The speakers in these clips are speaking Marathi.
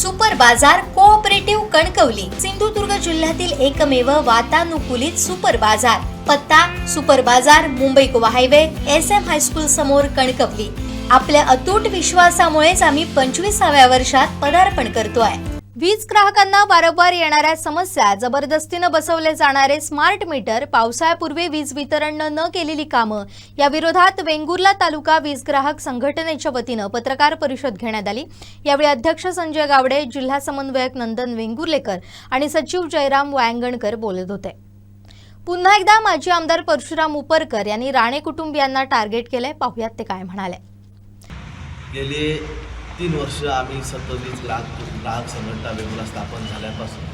सुपर बाजार कोऑपरेटिव्ह कणकवली सिंधुदुर्ग जिल्ह्यातील एकमेव वातानुकूलित सुपर बाजार। पत्ता सुपर बाजार Mumbai Goa highway SM high school समोर कणकवली। आपल्या अतूट विश्वासामुळेच आम्ही 25व्या वर्षात पदार्पण करतोय। वीज ग्राहकांना वारंवार येणाऱ्या समस्या, जबरदस्तीने बसवले जाणारे स्मार्ट मीटर, पावसाळ्यापूर्वी वीज वितरण न केलेली कामं या विरोधात वेंगुर्ला तालुका वीज ग्राहक संघटनेच्या वतीने पत्रकार परिषद घेण्यात आली। यावेळी अध्यक्ष संजय गावडे, जिल्हा समन्वयक नंदन वेंगुर्लेकर आणि सचिव जयराम वांगणकर बोलत होते। पुन्हा एकदा माजी आमदार परशुराम उपरकर यांनी राणे कुटुंबियांना टार्गेट केले। पाहुयात ते काय म्हणाले। गेले 3 वर्ष आम्ही सतत ग्राहक संघटना वेगवेगळ्या स्थापन झाल्यापासून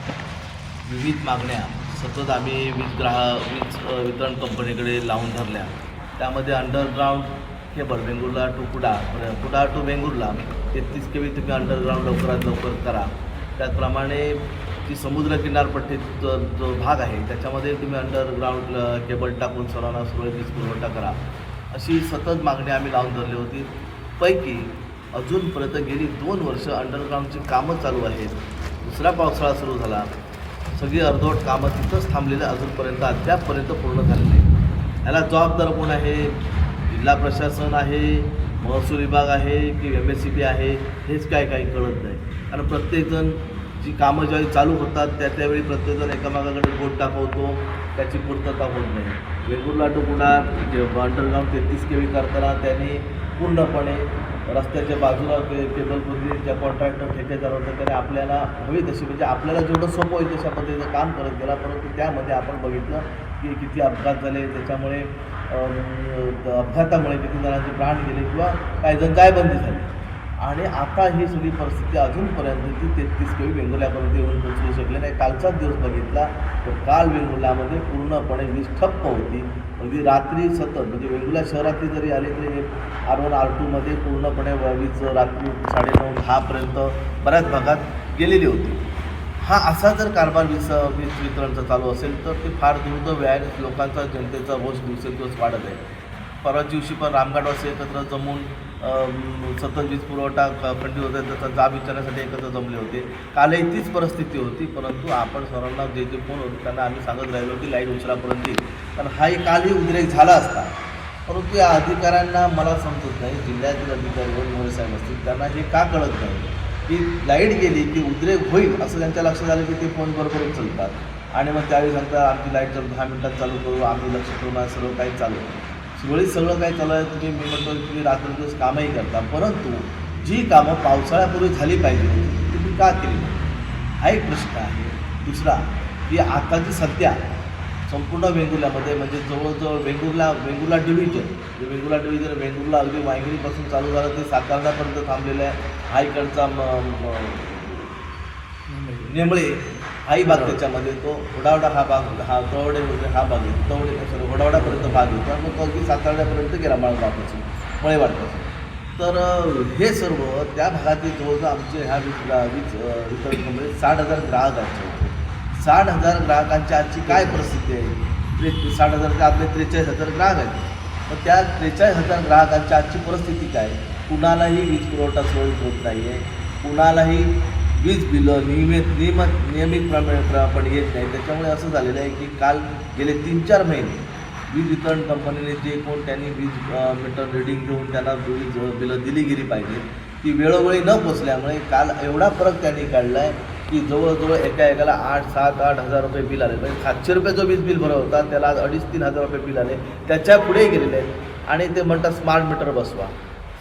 विविध मागण्या सतत आम्ही वीज वितरण कंपनीकडे लावून धरल्या। त्यामध्ये underground cable Vengurla to Kuda to Vengurla 33 kV तुम्ही अंडरग्राऊंड लवकरात लवकर करा। त्याचप्रमाणे जी समुद्र किनारपट्टीत जो भाग आहे त्याच्यामध्ये तुम्ही अंडरग्राऊंड केबल टाकून सर्वांना सुरळीत वीज पुरवठा करा, अशी सतत मागणी आम्ही लावून धरली होती। पैकी अजूनपर्यंत गेली 2 वर्ष अंडरग्राऊंडची कामं चालू आहेत। दुसरा पावसाळा सुरू झाला, सगळी अर्धवट कामं तिथंच थांबलेली अजूनपर्यंत अद्यापपर्यंत पूर्ण झाली नाही। याला जबाबदार कोण आहे? जिल्हा प्रशासन आहे, महसूल विभाग आहे की MSCB आहे, हेच काही कळत नाही। कारण प्रत्येकजण जी कामं ज्यावेळी चालू होतात त्यावेळी प्रत्येकजण एकामागाकडे बोट दाखवतो, त्याची पूर्तता होत नाही। Vengurla to Kuda underground 33 kV करताना त्यांनी पूर्णपणे रस्त्याच्या बाजूला केबल पुरली, ज्या कॉन्ट्रॅक्टर ठेकेदार होते त्याने आपल्याला हवी तशी म्हणजे आपल्याला जेवढं सोपं होईल तशा पद्धतीचं काम करत गेला। परंतु त्यामध्ये आपण बघितलं की किती अपघात झाले, त्याच्यामुळे अपघातामुळे किती जणांचे प्राण गेले किंवा काही जण जायबंदी झाली। आणि आता ही सगळी परिस्थिती अजूनपर्यंत ती 33 kV वेंगुर्ल्यापर्यंत येऊन पोचू शकले नाही। कालचाच दिवस बघितला तर काल वेंगुर्ल्यामध्ये पूर्णपणे वीज ठप्प होती। म्हणजे रात्री सतत म्हणजे वेंगुर्ला शहरातली जरी आली तरी R1 R2मध्ये पूर्णपणे वीज रात्री 9:30-10 पर्यंत बऱ्याच भागात गेलेली होती। हा असा जर कारभार वीज वितरणचा चालू असेल तर ते फार दुर्दैव आहे। लोकांचा, जनतेचा रोष दिवसेंदिवस वाढत आहे। परवा दिवशी पण रामघाटवासी एकत्र जमून सतत वीज पुरवठा खंडित होता त्याचा जाब विचारण्यासाठी एकत्र जमले होते। कालही तीच परिस्थिती होती, परंतु आपण सर्वांना जे फोन होते त्यांना आम्ही सांगत राहिलो की लाईट उशिरापर्यंत येईल, कारण हाही कालही उद्रेक झाला असता। परंतु या अधिकाऱ्यांना मला समजत नाही, जिल्ह्यातील अधिकारी साहेब असतील त्यांना हे का कळत नाही की लाईट गेली की उद्रेक होईल असं त्यांच्या लक्षात आलं की ते फोन बरोबर उचलतात आणि मग त्यावेळी सांगतात आमची लाईट जर 10 मिनिटात चालू करू, आम्ही लक्ष करून सर्व काही चालू सुरळीत सगळं काही चालू आहे। तुम्ही मी म्हणतो तुम्ही रात्रदिवस कामही करता, परंतु जी कामं पावसाळ्यापूर्वी झाली पाहिजे तुम्ही का केली नाही हा एक प्रश्न आहे। दुसरा की आताची सध्या संपूर्ण वेंगुर्ल्यामध्ये म्हणजे जवळजवळ वेंगुर्ला डिव्हिजन वेंगुर्ला अगदी वांगणीपासून चालू झालं ते सातारण्यापर्यंत थांबलेलं आहे। हा इकडचा नेमळे हाही भाग त्याच्यामध्ये तो होडावडा हा भाग, हा तवडे हा भाग आहे, तवडे होडावडापर्यंत भाग येतो आणि मग तो अगदी सातारण्यापर्यंत गेला मळेवाडपासून। तर हे सर्व त्या भागातील जवळजवळ आमचे ह्या वीज वितरण कंपनीत 60,000 ग्राहक आहेत। 60,000 ग्राहकांची आजची काय परिस्थिती आहे? 60,000 आपले 43,000 ग्राहक आहेत। तर त्या 43,000 ग्राहकांची आजची परिस्थिती काय? कुणालाही वीज पुरवठा सुरळीत होत नाही आहे, कुणालाही वीज बिलं नियमितप्रमाणे येत नाही। त्याच्यामुळे असं झालेलं आहे की काल गेले 3-4 महिने वीज वितरण कंपनीने जे कोण त्यांनी वीज मीटर रिडिंग घेऊन त्यांना वीज बिलं दिली गेली पाहिजे ती वेळोवेळी न पोचल्यामुळे काल एवढा फरक त्यांनी काढला आहे की जवळजवळ एकाला 8,000-7,000-8,000 रुपये बिल आले। म्हणजे 700 रुपये जो वीज बिल भरत होता त्याला आज 2,500-3,000 रुपये बिल आले, त्याच्या पुढे गेलेले आहेत। आणि ते म्हणतात स्मार्ट मीटर बसवा।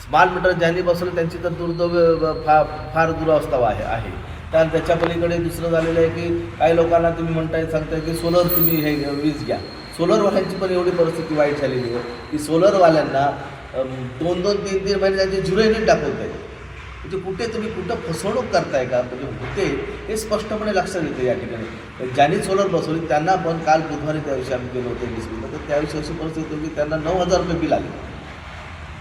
स्मार्ट मीटर ज्यांनी बसवलं त्यांची तर दुर्दैव फार दुरावस्था आहे। त्याच्या पलीकडे दुसरं झालेलं आहे की काही लोकांना तुम्ही सांगताय की सोलर तुम्ही हे वीज घ्या। सोलरवाल्यांची पण एवढी परिस्थिती वाईट झालेली आहे की सोलरवाल्यांना 2-2, 3-3 महिने त्यांचे 0 युनिट दाखवत आहे। म्हणजे कुठं फसवणूक करताय का? म्हणजे होते हे स्पष्टपणे लक्षात येतं या ठिकाणी। ज्यांनी सोलर बसवली त्यांना पण काल बुधवारी त्याविषयी आम्ही गेलो होतो वीज बिल, तर त्याविषयी अशी परिस्थिती होती की त्यांना 9,000 रुपये बिल आले।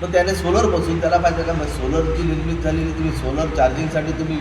मग त्याने सोलर बसून त्याला पाहिजे का? मग सोलरची निर्मिती झालेली तुम्ही सोलर चार्जिंगसाठी तुम्ही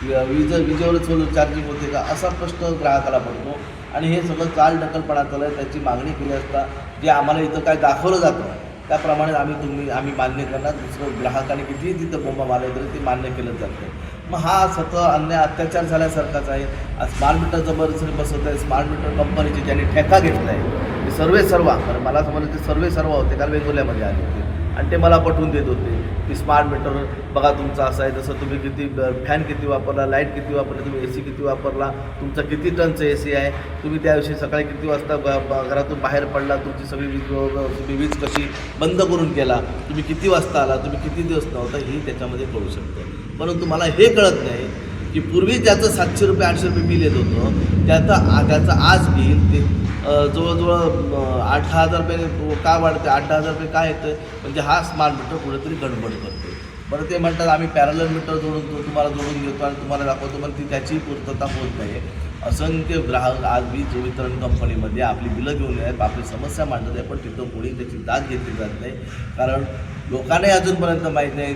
विजेवर सोलर चार्जिंग होते का असा प्रश्न ग्राहकाला पडतो। आणि हे सगळं चालढकलपणा चालू आहे। त्याची मागणी केली असता जे आम्हाला इथं काय दाखवलं जातं त्याप्रमाणे आम्ही मान्य करणार। दुसरं ग्राहकाने कितीही तिथं बोंबा मारले तरी ते मान्य केलं जातं। मग हा सतत अन्याय अत्याचार झाल्यासारखाच आहे. आज स्मार्ट मीटर जबरदस्ती बसवत आहे. स्मार्ट मीटर कंपनीचे ज्यांनी ठेका घेतला आहे ते सर्व कारण मला समजलं ते सर्व होते, कारण वेंगुर्ल्यामध्ये आले होते आणि ते मला पटवून देत होते की स्मार्ट मीटर बघा तुमचं असं आहे, जसं तुम्ही किती फॅन किती वापरला, लाईट किती वापरली, तुम्ही AC किती वापरला, तुमचा किती टनचं AC आहे, तुम्ही त्याविषयी सकाळी किती वाजता घरातून बाहेर पडला, तुमची सगळी तुम्ही वीज कशी बंद करून केला, तुम्ही किती वाजता आला, तुम्ही किती दिवस नव्हता, ही त्याच्यामध्ये कळू शकतं. परंतु मला हे कळत नाही की पूर्वी ज्याचं 700 रुपये 800 रुपये बिल येत होतं त्याचं आज बिल ते जवळजवळ 8-10 रुपये का वाढते, 8-10 रुपये का येतं, म्हणजे हा स्मार्ट मीटर कुठेतरी गडबड करतो. बरं ते म्हणतात आम्ही पॅरलल मीटर तुम्हाला जोडून देतो आणि तुम्हाला दाखवतो, पण ती त्याची पूर्तता होत नाही. असंख्य ग्राहक आज वीज वितरण कंपनीमध्ये आपली बिलं घेऊन येतात, आपली समस्या मांडत आहे, पण तिथं कोणी त्याची दाद घेतली जात नाही. कारण लोकांनाही अजूनपर्यंत माहीत नाही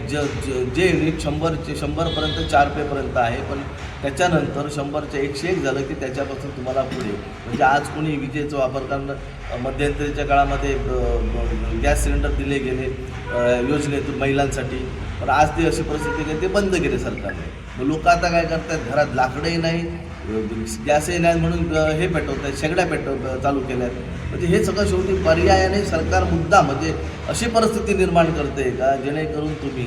जे युनिट 100पर्यंत 4 रुपयेपर्यंत आहे, पण त्याच्यानंतर 100च्या 101 झालं की त्याच्यापासून तुम्हाला पुढे म्हणजे आज कोणी विजेचा वापर करणं मध्यंतरीच्या काळामध्ये गॅस सिलेंडर दिले गेले योजनेतून महिलांसाठी, पण आज ती अशी परिस्थिती आहे ते बंद केले सरकारने. मग लोक आता काय करतात, घरात लाकडंही नाही, गॅसही नाही म्हणून हे पेटवत आहेत, शेगड्या चालू केल्या आहेत. म्हणजे हे सगळं शेवटी पर्यायाने सरकार मुद्दा म्हणजे अशी परिस्थिती निर्माण करते का जेणेकरून तुम्ही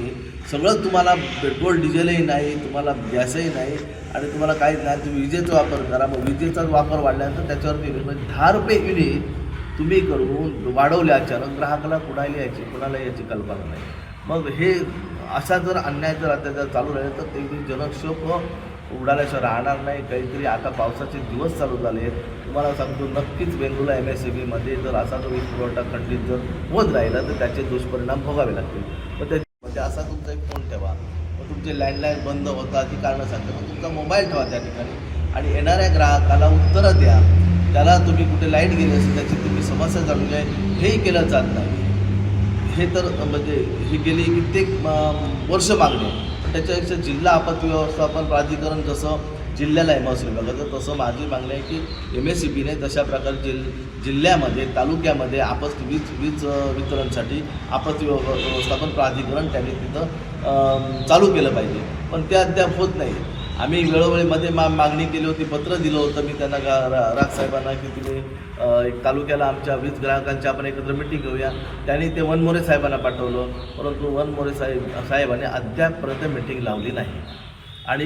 तुम्हाला पेट्रोल डिझेलही नाही, तुम्हाला गॅसही नाही आणि तुम्हाला काहीच नाही, तुम्ही विजेचा वापर करा. मग विजेचा वापर वाढल्यानंतर त्याच्यावरती म्हणजे 10 रुपये युनिट तुम्ही करून वाढवले अचानक, ग्राहकाला कुणाला याची कल्पना नाही. मग हे असा जर अन्याय जर अत्याचार चालू राहिला तर ते जनक्षोभ उडाल्याशिवाय राहणार नाही. काहीतरी आता पावसाचे दिवस चालू झाले आहेत, तुम्हाला सांगतो नक्कीच वेंगुर्ला MSEBमध्ये जर असा जो वीज पुरवठा खंडित जर होत राहिला तर त्याचे दुष्परिणाम भोगावे लागतील. मग त्यामध्ये असा तुमचा एक फोन ठेवा, मग तुमचे लँडलाईन बंद होतात ती कारणं सांगते, मग तुमचा मोबाईल ठेवा त्या ठिकाणी आणि येणाऱ्या ग्राहकाला उत्तरं द्या. त्याला तुम्ही कुठे लाईट गेली असेल त्याची तुम्ही समस्या जाणून घ्या, हेही केलं जात नाही. हे तर म्हणजे ही गेली कित्येक वर्ष मागणी आहे. पण त्याच्यापेक्षा जिल्हा आपत्ती व्यवस्थापन प्राधिकरण जसं जिल्ह्याला महसूल विभागाचं, तसं माझी मागणी आहे की MSEBने तशा प्रकारे जिल्ह्यामध्ये तालुक्यामध्ये वीज वितरणसाठी आपत्ती व्यवस्थापन प्राधिकरण त्यांनी तिथं चालू केलं पाहिजे, पण ते अद्याप होत नाही. आम्ही वेळोवेळीमध्ये मागणी केली होती, पत्र दिलं होतं मी त्यांना राज साहेबांना की तुम्ही एक तालुक्याला आमच्या वीज ग्राहकांची आपण एकत्र मिटिंग घेऊया. त्यांनी ते वनमोरे साहेबांना पाठवलं, परंतु वनमोरे साहेबांनी अद्यापपर्यंत मिटिंग लावली नाही आणि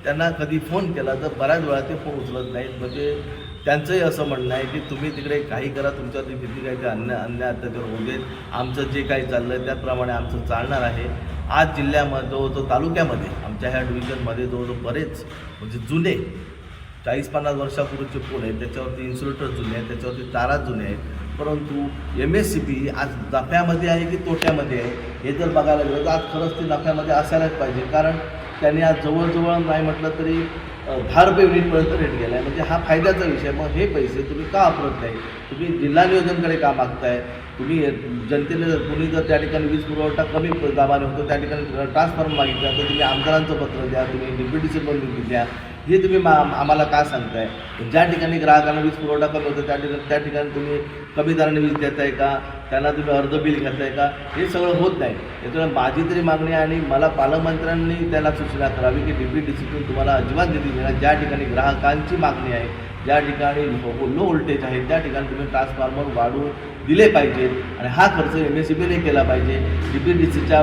त्यांना कधी फोन केला तर बऱ्याच वेळा ते फोन उचलत नाहीत. म्हणजे त्यांचंही असं म्हणणं आहे की तुम्ही तिकडे काही करा, तुमच्यावरती किती काही ते अन्याय अत्याचार होऊ देत, आमचं जे काही चाललं आहे त्याप्रमाणे आमचं चालणार आहे. आज जिल्ह्यामध्ये जो तालुक्यामध्ये आमच्या ह्या डिव्हिजनमध्ये जो बरेच म्हणजे जुने 40-50 वर्षापूर्वीचे पोल आहेत, त्याच्यावरती इन्सुलेटर जुने आहेत, त्याच्यावरती तारा जुने आहेत, परंतु MSEB आज नफ्यामध्ये आहे की तोट्यामध्ये आहे हे जर बघायला गेलं तर आज खरंच ते नफ्यामध्ये असायलाच पाहिजे. कारण त्यांनी आज जवळजवळ नाही म्हटलं तरी 10 रुपये युनिटपर्यंत रेट गेला आहे. म्हणजे हा फायद्याचा विषय. मग हे पैसे तुम्ही का वापरत नाही? तुम्ही जिल्हा नियोजनकडे का मागताय? तुम्ही जनतेला कुणी जर त्या ठिकाणी वीज पुरवठा कमी दाबाने होतो त्या ठिकाणी ट्रान्सफॉर्मर मागितला तर तुम्ही आमदारांचं पत्र द्या, तुम्ही DPTC बनवून द्या, हे तुम्ही आम्हाला का सांगताय? ज्या ठिकाणी ग्राहकांना वीज पुरवठा कमी होतो त्या ठिकाणी तुम्ही कमी दराने वीज देताय का? त्यांना तुम्ही अर्ध बिल घेताय का? हे सगळं होत नाही. याच्यामुळे माझी तरी मागणी आहे आणि मला पालकमंत्र्यांनी त्याला सूचना करावी की DPTCतून तुम्हाला अजिबात निधी मिळणार. ज्या ठिकाणी ग्राहकांची मागणी आहे, ज्या ठिकाणी लो व्होल्टेज आहे त्या ठिकाणी तुम्ही ट्रान्सफॉर्मर वाढवून दिले पाहिजेत आणि हा खर्च MSEBने केला पाहिजे. DPTCच्या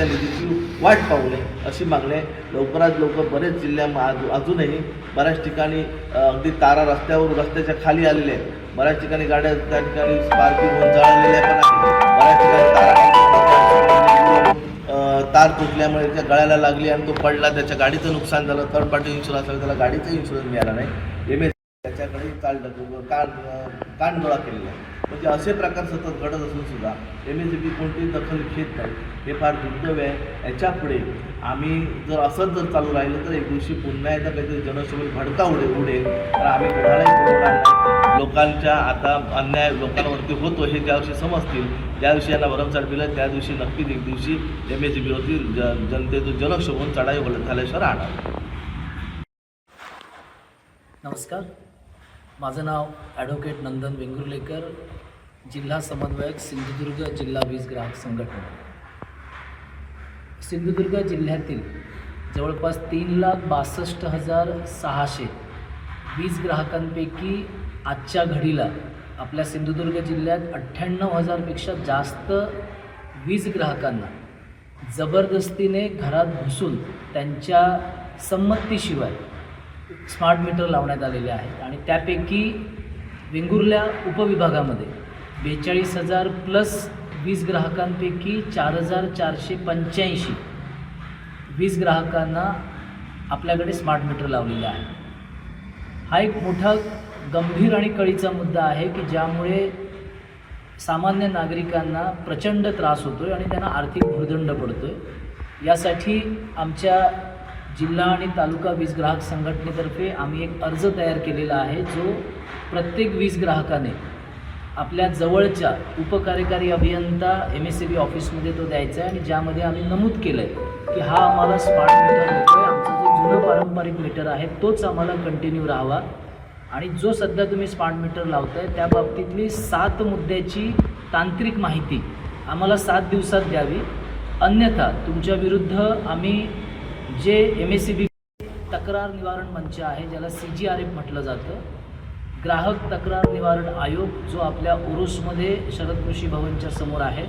निधीची वाट पाहू नये अशी मागणी आहे. लवकरात लवकर बरेच जिल्ह्यात अजूनही बऱ्याच ठिकाणी अगदी तारा रस्त्याच्या खाली आलेल्या आहेत. बऱ्याच ठिकाणी गाड्या त्या ठिकाणी स्पार्किंग होऊन जळालेल्या पण आहेत. बऱ्याच ठिकाणी तार तुटल्यामुळे त्या गळ्याला लागली आणि तो पडला, त्याच्या गाडीचं नुकसान झालं, थर्ड पार्टी इन्शुरन्स आला, त्याला गाडीचा इन्शुरन्स मिळाला नाही. त्याच्याकडे कानगोळा केलेला आहे. म्हणजे असे प्रकार सतत घडत असून सुद्धा MSEB कोणतीही दखल घेत नाही. हे फार दुर्दैव आहे. याच्यापुढे आम्ही जर असंच जर चालू राहिलं तर एक दिवशी पुन्हा एकदा काहीतरी जनशोभेत भडका उडेल तर आम्ही कोणालाही पुरवणार नाही. लोकांच्या आता अन्याय लोकांवरती होतो हे ज्या दिवशी समजतील, ज्या दिवशी यांना भरमसाठ दिलं त्या दिवशी नक्कीच एक दिवशी MSEBवरती जनतेचं जनक्षोभून चढाई झाल्याशिवाय राहणार. नमस्कार, माझं नाव ॲडव्होकेट नंदन वेंगुर्लेकर, जिल्हा समन्वयक सिंधुदुर्ग जिल्हा वीज ग्राहक संघटना. सिंधुदुर्ग जिल्ह्यातील जवळपास 3,62,600 वीज ग्राहकांपैकी आजच्या घडीला आपल्या सिंधुदुर्ग जिल्ह्यात 98,000पेक्षा जास्त वीज ग्राहकांना जबरदस्तीने घरात घुसून त्यांच्या संमतीशिवाय स्मार्ट मीटर लावण्यात आलेले आहेत आणि त्यापैकी वेंगुर्ल्या उपविभागामध्ये 42,000 प्लस वीज ग्राहकांपैकी 4,485 वीज ग्राहकांना आपल्याकडे स्मार्ट मीटर लावलेले आहे. हा एक मोठा गंभीर आणि कळीचा मुद्दा आहे की ज्यामुळे सामान्य नागरिकांना प्रचंड त्रास होतो आहे आणि त्यांना आर्थिक भुर्दंड पडतो आहे. यासाठी आमच्या जिल्हा आणि तालुका वीज ग्राहक संघटनेतर्फे आम्ही एक अर्ज तयार केलेला आहे जो प्रत्येक वीज ग्राहकाने आपल्या जवळच्या उपकार्यकारी अभियंता MSCB ऑफिसमध्ये तो द्यायचा आहे आणि ज्यामध्ये आम्ही नमूद केलं आहे की हा आम्हाला स्मार्ट मीटर होतो आहे, आमचा जो जुनं पारंपरिक मीटर आहे तोच आम्हाला कंटिन्यू राहावा आणि जो सध्या तुम्ही स्मार्ट मीटर लावताय त्या बाबतीतली 7 मुद्द्याची तांत्रिक माहिती आम्हाला 7 दिवसात द्यावी, अन्यथा तुमच्या विरुद्ध आम्ही जे MSCB तक्रार निवारण मंच आहे ज्याला CGRF म्हटलं जातं, ग्राहक तक्रार निवारण आयोग जो आपल्या उरूसमध्ये शरद कृषी भवनच्या समोर आहे,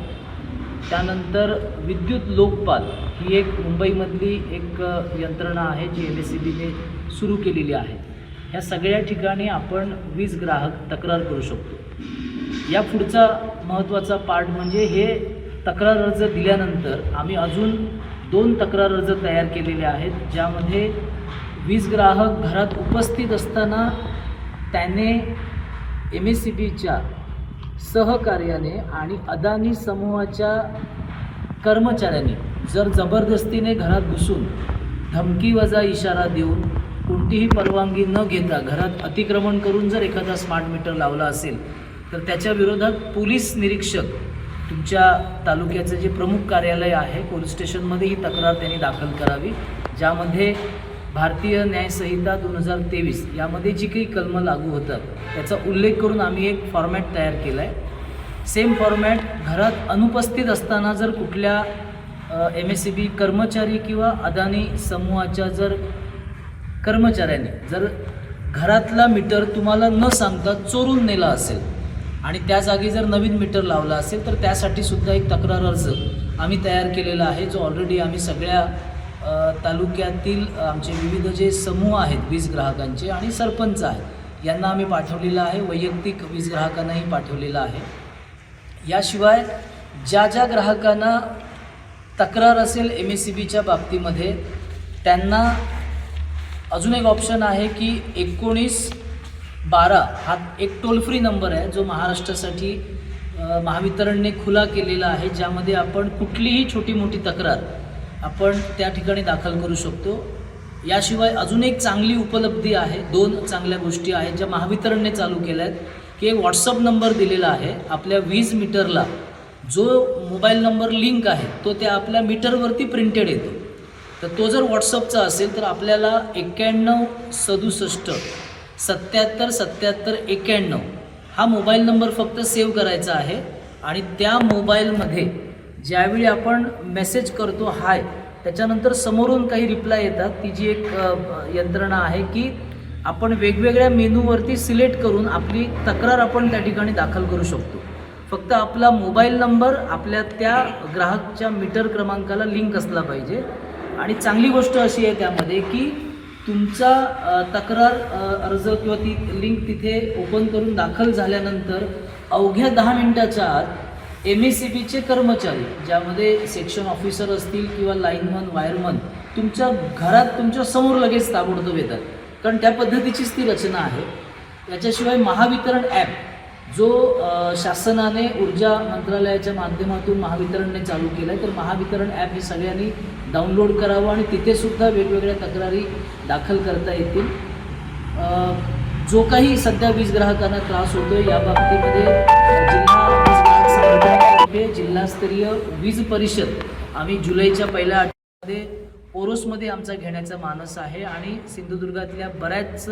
त्यानंतर विद्युत लोकपाल ही एक मुंबईमधली एक यंत्रणा आहे जी MSCBने सुरू केलेली आहे. ह्या सगळ्या ठिकाणी आपण वीज ग्राहक तक्रार करू शकतो. या पुढचा महत्त्वाचा पार्ट म्हणजे हे तक्रार अर्ज दिल्यानंतर आम्ही अजून 2 तक्रार अर्ज तयार केलेले आहेत ज्यामध्ये वीज ग्राहक घरात उपस्थित असताना त्याने MSCBच्या सहकार्याने आणि अदानी समूहाच्या कर्मचाऱ्यांनी जर जबरदस्तीने घरात घुसून धमकीवजा इशारा देऊन कोणतीही परवानगी न घेता घरात अतिक्रमण करून जर एखादा स्मार्ट मीटर लावला असेल तर त्याच्या विरोधात पोलीस निरीक्षक तुमच्या तालुक्याचं जे प्रमुख कार्यालय आहे पोलीस स्टेशनमध्ये ही तक्रार त्यांनी दाखल करावी, ज्यामध्ये भारतीय न्यायसंहिता 2023 यामध्ये जी काही कलमं लागू होतात त्याचा उल्लेख करून आम्ही एक फॉर्मॅट तयार केला आहे. सेम फॉर्मॅट घरात अनुपस्थित असताना जर कुठल्या MSCB कर्मचारी किंवा अदानी समूहाच्या जर कर्मचाऱ्यांनी जर घरातला मीटर तुम्हाला न सांगता चोरून नेला असेल आणि त्या जागी जर नवीन मीटर लावला असेल तर त्यासाठी सुद्धा एक तक्रार अर्ज आम्ही तयार केलेला आहे जो ऑलरेडी आम्ही सगळ्या तालुक्यातील आमचे विविध जे समूह आहेत वीज ग्राहकांचे आणि सरपंच आहेत यांना आम्ही पाठवलेला आहे, वैयक्तिक वीज ग्राहकांनाही पाठवलेला आहे. याशिवाय ज्या ज्या ग्राहकांना तक्रार असेल MSCBच्या बाबतीमध्ये त्यांना अजून एक ऑप्शन आहे की 1912 हा एक टोल फ्री नंबर आहे जो महाराष्ट्रासाठी महावितरणने खुला केलेला आहे, ज्यामध्ये आपण कुठलीही छोटी मोठी तक्रार आपण त्या ठिकाणी दाखल करू शकतो. याशिवाय अजून एक चांगली उपलब्धी आहे, 2 चांगल्या गोष्टी आहेत ज्या महावितरणने चालू केल्या आहेत की एक WhatsApp नंबर दिलेला आहे आपल्या वीज मीटरला, जो मोबाईल नंबर लिंक आहे तो त्या आपल्या मीटरवरती प्रिंटेड येतो. तर तो जर WhatsAppचा असेल तर आपल्याला 9167 77 77 91 हा मोबाईल नंबर फक्त सेव्ह करायचा आहे आणि त्या मोबाईलमध्ये ज्यावेळी आपण मेसेज करतो हाय त्याच्यानंतर समोरून काही रिप्लाय येतात, ती जी एक यंत्रणा आहे की आपण वेगवेगळ्या मेनूवरती सिलेक्ट करून आपली तक्रार आपण त्या ठिकाणी दाखल करू शकतो. फक्त आपला मोबाईल नंबर आपल्या त्या ग्राहकच्या मीटर क्रमांकाला लिंक असला पाहिजे. आणि चांगली गोष्ट अशी आहे त्यामध्ये की तुमचा तक्रार अर्ज किंवा ती लिंक तिथे ओपन करून दाखल झाल्यानंतर अवघ्या 10 मिनिटाच्या आत MSCBचे कर्मचारी ज्यामध्ये सेक्शन ऑफिसर असतील किंवा लाईनमन वायरमन तुमच्या घरात तुमच्या समोर लगेच ताबडतोब येतात, कारण त्या पद्धतीचीच ती रचना आहे. याच्याशिवाय महावितरण ॲप जो शासनाने ऊर्जा मंत्रालयाच्या माध्यमातून महावितरणने चालू केला आहे, तर महावितरण ॲप हे सगळ्यांनी डाउनलोड करावं आणि तिथेसुद्धा वेगवेगळ्या तक्रारी दाखल करता येतील. जो काही सध्या वीज ग्राहकांना त्रास होतो आहे या बाबतीमध्ये जिल्हा वीज ग्राहक संघटनेतर्फे जिल्हास्तरीय वीज परिषद आम्ही जुलैच्या पहिल्या आठवड्यामध्ये ओरोसमध्ये आमचा घेण्याचा मानस आहे आणि सिंधुदुर्गातल्या बऱ्याच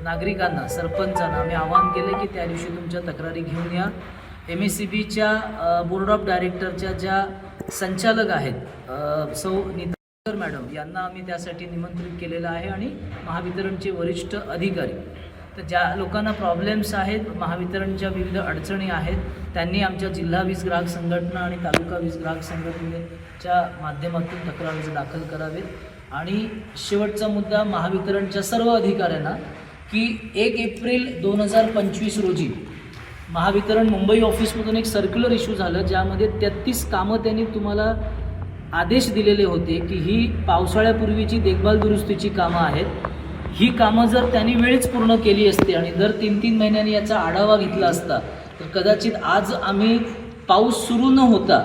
नागरिकांना सरपंचांना आम्ही आवाहन केले की त्या दिवशी तुमच्या तक्रारी घेऊन या. MSCBच्या बोर्ड ऑफ डायरेक्टरच्या ज्या संचालक आहेत सौ नीता मॅडम यांना आम्ही त्यासाठी निमंत्रित केलेलं आहे आणि महावितरणचे वरिष्ठ अधिकारी. तर ज्या लोकांना प्रॉब्लेम्स आहेत, महावितरणच्या विविध अडचणी आहेत, त्यांनी आमच्या जिल्हा वीज ग्राहक संघटना आणि तालुका वीज ग्राहक संघटनेच्या माध्यमातून तक्रारी दाखल करावेत. आणि शेवटचा मुद्दा महावितरणच्या सर्व अधिकाऱ्यांना की 1 एप्रिल 2025 रोजी महावितरण मुंबई ऑफिसमधून एक सर्क्युलर इश्यू झालं, ज्यामध्ये 33 कामं त्यांनी तुम्हाला आदेश दिलेले होते की ही पावसाळ्यापूर्वीची देखभाल दुरुस्तीची कामं आहेत. ही कामं जर त्यांनी वेळीच पूर्ण केली असती आणि दर 3-3 महिन्यांनी याचा आढावा घेतला असता तर कदाचित आज आम्ही पाऊस सुरू न होता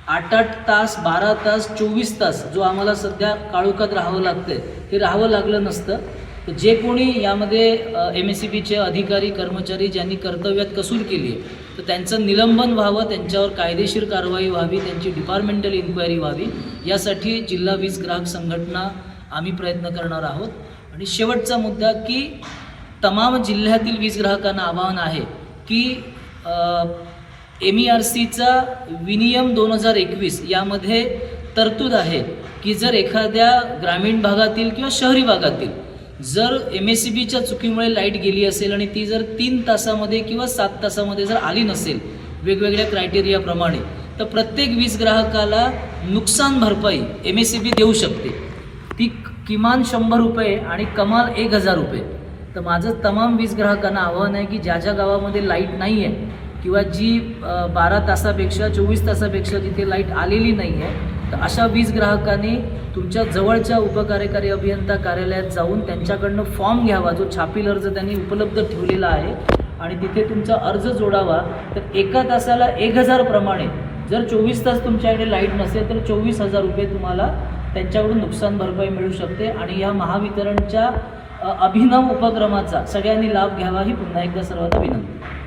8-8 तास, 12 तास, 24 तास जो आम्हाला सध्या काळोखात राहावं लागतं ते राहावं लागलं नसतं. तर जे कोणी यामध्ये MSEBचे अधिकारी कर्मचारी ज्यांनी कर्तव्यात कसूर केली आहे तर त्यांचं निलंबन व्हावं, त्यांच्यावर कायदेशीर कारवाई व्हावी, त्यांची डिपार्टमेंटल इन्क्वायरी व्हावी, यासाठी जिल्हा वीज ग्राहक संघटना आम्ही प्रयत्न करणार आहोत. आणि शेवटचा मुद्दा की तमाम जिल्ह्यातील वीज ग्राहकांना आवाहन आहे की MERCचा विनियम 2021 यामध्ये तरतूद आहे की जर एखाद्या ग्रामीण भागातील किंवा शहरी भागातील जर MSEBच्या चुकीमुळे लाईट गेली असेल आणि ती जर 3 तासामध्ये किंवा 7 तासामध्ये जर आली नसेल वेगवेगळ्या क्रायटेरियाप्रमाणे तर प्रत्येक वीज ग्राहकाला नुकसान भरपाई MSEB देऊ शकते. ती किमान 100 रुपये आणि कमाल 1000 रुपये. तर माझं तमाम वीज ग्राहकांना आव्हान आहे की ज्या ज्या गावामध्ये लाईट नाही आहे किंवा जी 12 तासापेक्षा 24 तासापेक्षा जिथे लाईट आलेली नाही आहे तर अशा वीज ग्राहकांनी तुमच्या जवळच्या उपकार्यकारी अभियंता कार्यालयात जाऊन त्यांच्याकडनं फॉर्म घ्यावा, जो छापील अर्ज त्यांनी उपलब्ध ठेवलेला आहे, आणि तिथे तुमचा अर्ज जोडावा. तर एका तासाला 1000 प्रमाणे जर 24 तास तुमच्याकडे लाईट नसेल तर 24,000 रुपये तुम्हाला त्यांच्याकडून नुकसान भरपाई मिळू शकते. आणि या महावितरणच्या अभिनव उपक्रमाचा सगळ्यांनी लाभ घ्यावा ही पुन्हा एकदा सर्वांना विनंती.